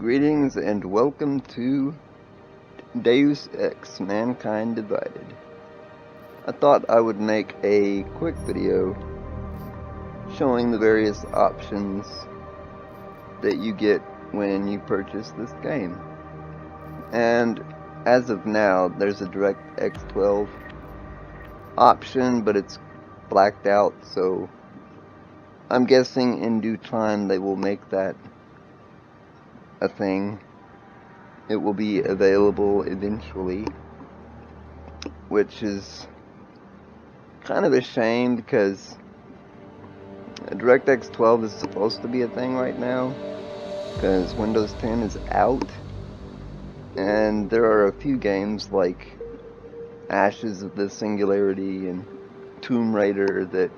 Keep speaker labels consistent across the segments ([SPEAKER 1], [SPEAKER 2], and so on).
[SPEAKER 1] Greetings and welcome to Deus Ex, Mankind Divided. I thought I would make a quick video showing the various options that you get when you purchase this game. And as of now, there's a DirectX 12 option, but it's blacked out, so I'm guessing in due time they will make that a thing. It will be available eventually, which is kind of a shame because DirectX 12 is supposed to be a thing right now because Windows 10 is out, and there are a few games like Ashes of the Singularity and Tomb Raider that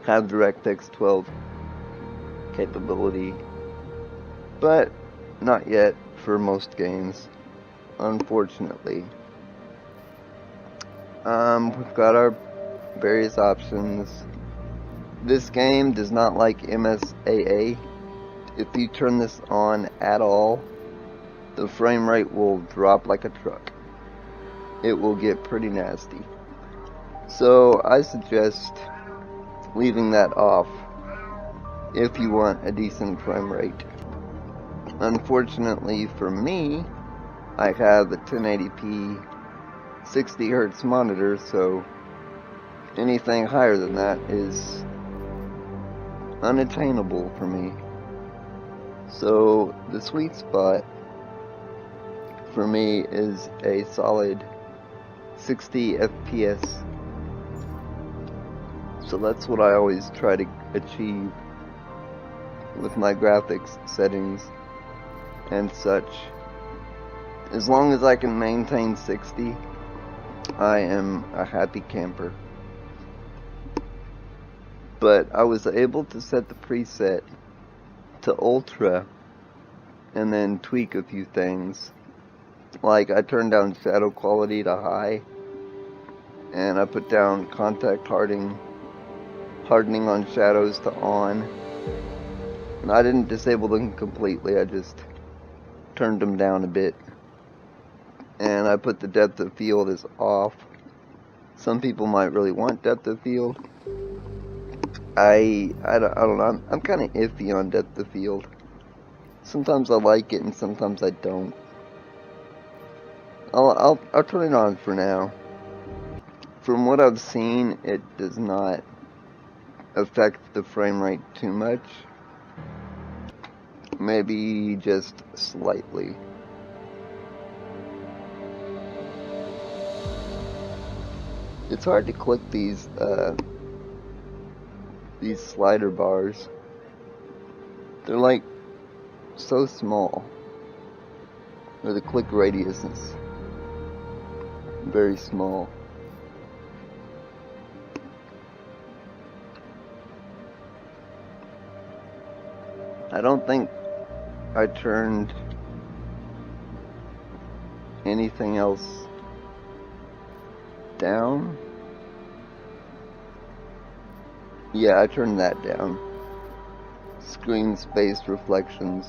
[SPEAKER 1] have DirectX 12 capability, but not yet for most games, unfortunately. We've got our various options. This game does not like MSAA. If you turn this on at all, the frame rate will drop like a truck. It will get pretty nasty. So I suggest leaving that off if you want a decent frame rate. Unfortunately for me, I have a 1080p 60Hz monitor, so anything higher than that is unattainable for me. So the sweet spot for me is a solid 60 FPS. So that's what I always try to achieve with my graphics settings and such. As long as I can maintain 60, I am a happy camper. But I was able to set the preset to ultra and then tweak a few things. Like I turned down shadow quality to high, and I put down contact hardening on shadows to on. And I didn't disable them completely, I just turned them down a bit. And I put the depth of field as off. Some people might really want depth of field. I don't know, I'm kind of iffy on depth of field. Sometimes I like it and sometimes I don't. I'll turn it on for now. From what I've seen, it does not affect the frame rate too much. Maybe just slightly. It's hard to click these slider bars. They're like so small. Or the click radius is very small. I don't think I turned anything else down. Yeah, I turned that down. Screen space reflections.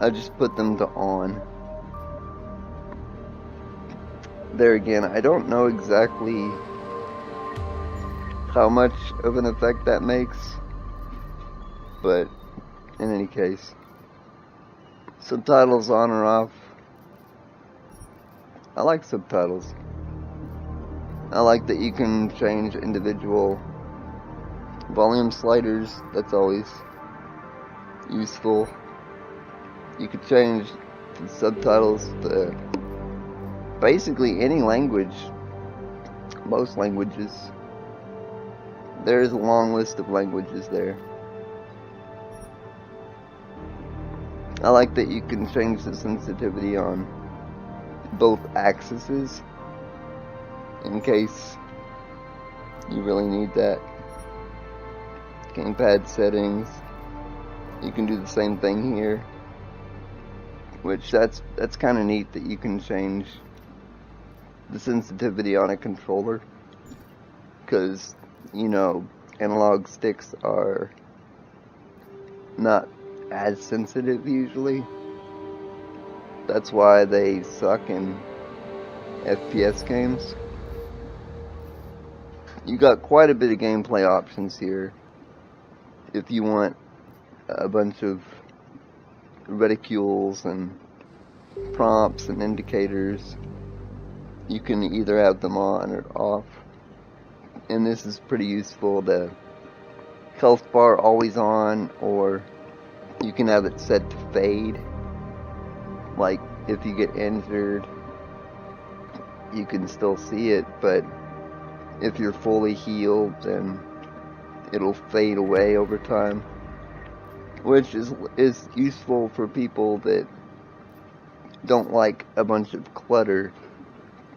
[SPEAKER 1] I just put them to on. There again, I don't know exactly how much of an effect that makes, but in any case, subtitles on or off. I like subtitles. I like that you can change individual volume sliders. That's always useful. You could change the subtitles to basically any language, most languages. There's a long list of languages there. I like that you can change the sensitivity on both axes in case you really need that. Gamepad settings, you can do the same thing here, which that's kind of neat that you can change the sensitivity on a controller, because you know analog sticks are not as sensitive usually. That's why they suck in FPS games. You got quite a bit of gameplay options here. If you want a bunch of reticules and prompts and indicators, you can either have them on or off. And this is pretty useful. The health bar always on, or you can have it set to fade. Like if you get injured, you can still see it, but if you're fully healed, then it'll fade away over time, which is useful for people that don't like a bunch of clutter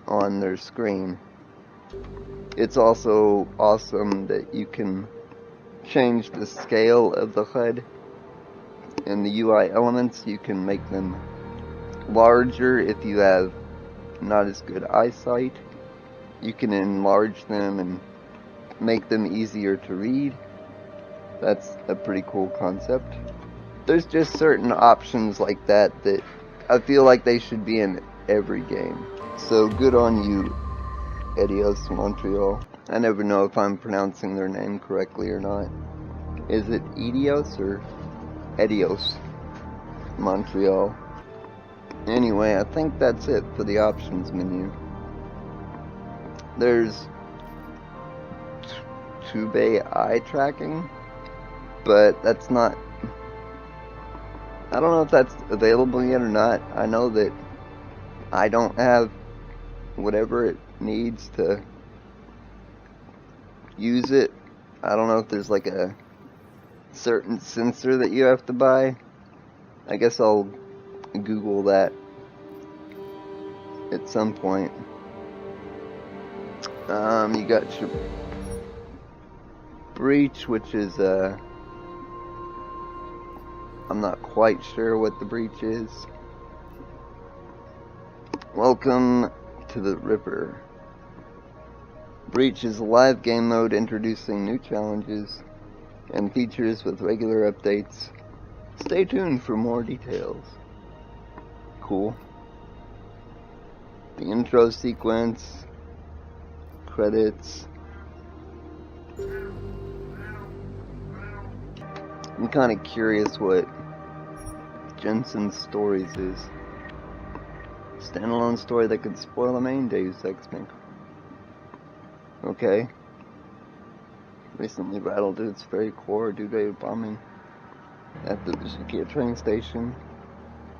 [SPEAKER 1] on their screen. It's also awesome that you can change the scale of the HUD and the UI elements. You can make them larger if you have not as good eyesight. You can enlarge them and make them easier to read. That's a pretty cool concept. There's just certain options like that that I feel like they should be in every game. So good on you, Edios Montreal. I never know if I'm pronouncing their name correctly or not. Is it Edios or Edios Montreal? Anyway, I think that's it for the options menu. There's tube eye tracking, but that's not, I don't know if that's available yet or not. I know that I don't have whatever it needs to use it. I don't know if there's like a certain sensor that you have to buy. I guess I'll Google that at some point. You got your breach, which is I'm not quite sure what the breach is. Welcome to the Ripper. Breach is a live game mode introducing new challenges and features with regular updates. Stay tuned for more details. Cool. The intro sequence, credits. I'm kind of curious what Jensen's Stories is. Standalone story that could spoil the main Deus Ex maker. Okay. Recently rattled to its very core due to a bombing at the Bishkia train station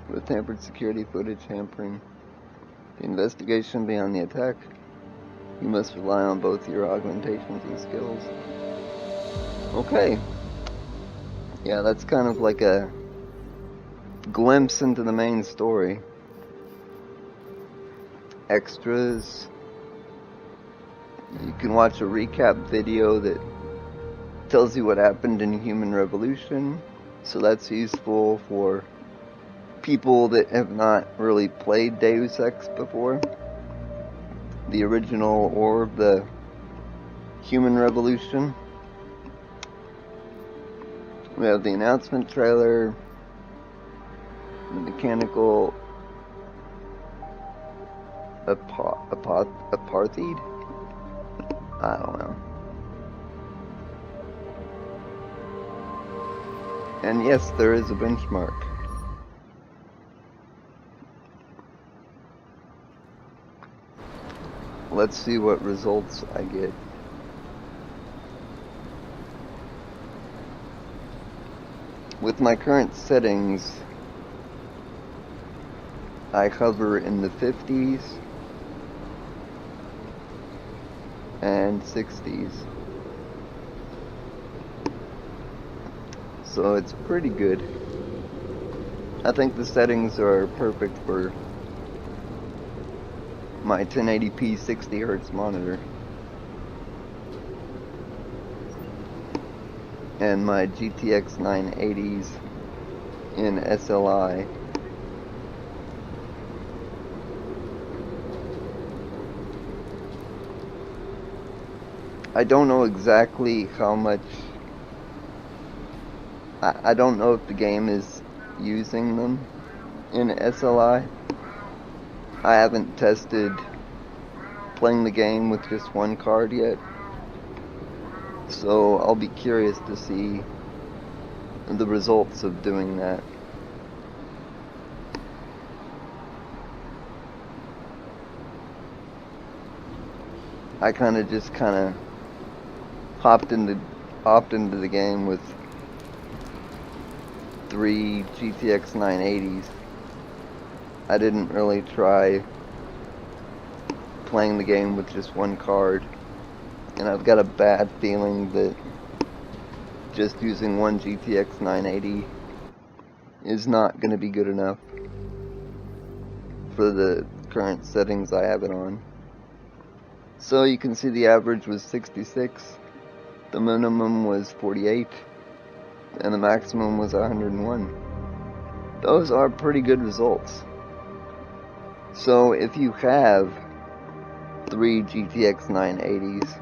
[SPEAKER 1] with tampered security footage hampering the investigation beyond the attack. You must rely on both your augmentations and skills. Okay. Yeah, that's kind of like a glimpse into the main story. Extras. You can watch a recap video that tells you what happened in Human Revolution. So that's useful for people that have not really played Deus Ex before. The original or the Human Revolution. We have the announcement trailer, the mechanical apartheid? I don't know. And yes, there is a benchmark. Let's see what results I get. With my current settings, I hover in the 50s and 60s. So it's pretty good. I think the settings are perfect for my 1080p 60Hz monitor and my GTX 980s in SLI. I don't know exactly how much I don't know if the game is using them in SLI. I haven't tested playing the game with just one card yet, so I'll be curious to see the results of doing that. I kind of hopped into the game with 3 GTX 980s. I didn't really try playing the game with just one card, and I've got a bad feeling that just using one GTX 980 is not going to be good enough for the current settings I have it on. So you can see the average was 66, the minimum was 48, and the maximum was 101. Those are pretty good results. So if you have 3 GTX 980s,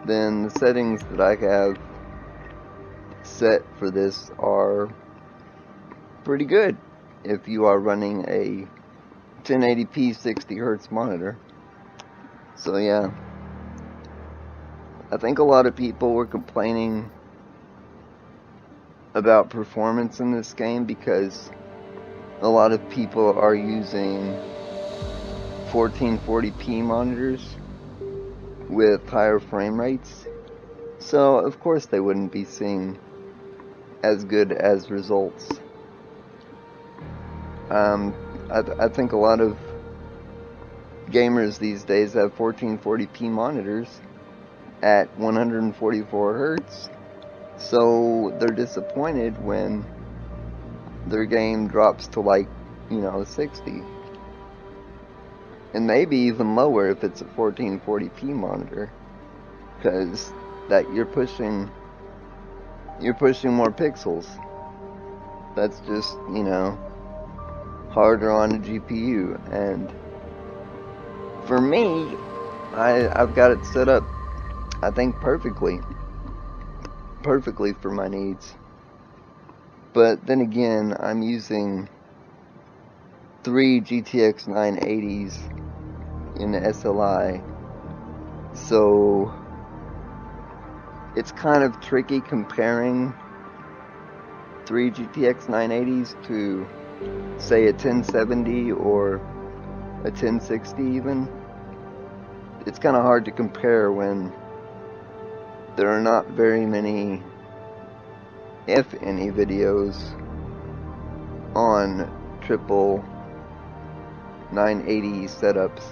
[SPEAKER 1] then the settings that I have set for this are pretty good if you are running a 1080p 60Hz monitor. So yeah, I think a lot of people were complaining about performance in this game because a lot of people are using 1440p monitors with higher frame rates, so of course they wouldn't be seeing as good as results. I think a lot of gamers these days have 1440p monitors at 144 Hz, so they're disappointed when their game drops to, like, 60, and maybe even lower if it's a 1440p monitor, because that you're pushing more pixels. That's just, harder on a GPU. And for me, I've got it set up, I think, perfectly for my needs. But then again, I'm using 3 GTX 980s in the SLI, so it's kind of tricky comparing 3 GTX 980s to, say, a 1070 or a 1060 even. It's kind of hard to compare when there are not very many, if any, videos on triple 980 setups.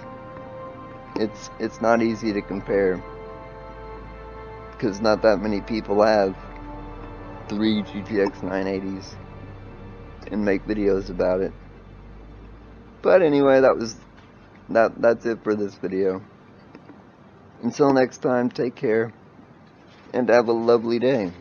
[SPEAKER 1] It's not easy to compare because not that many people have 3 GTX 980s and make videos about it. But anyway, that's it for this video. Until next time, take care and have a lovely day.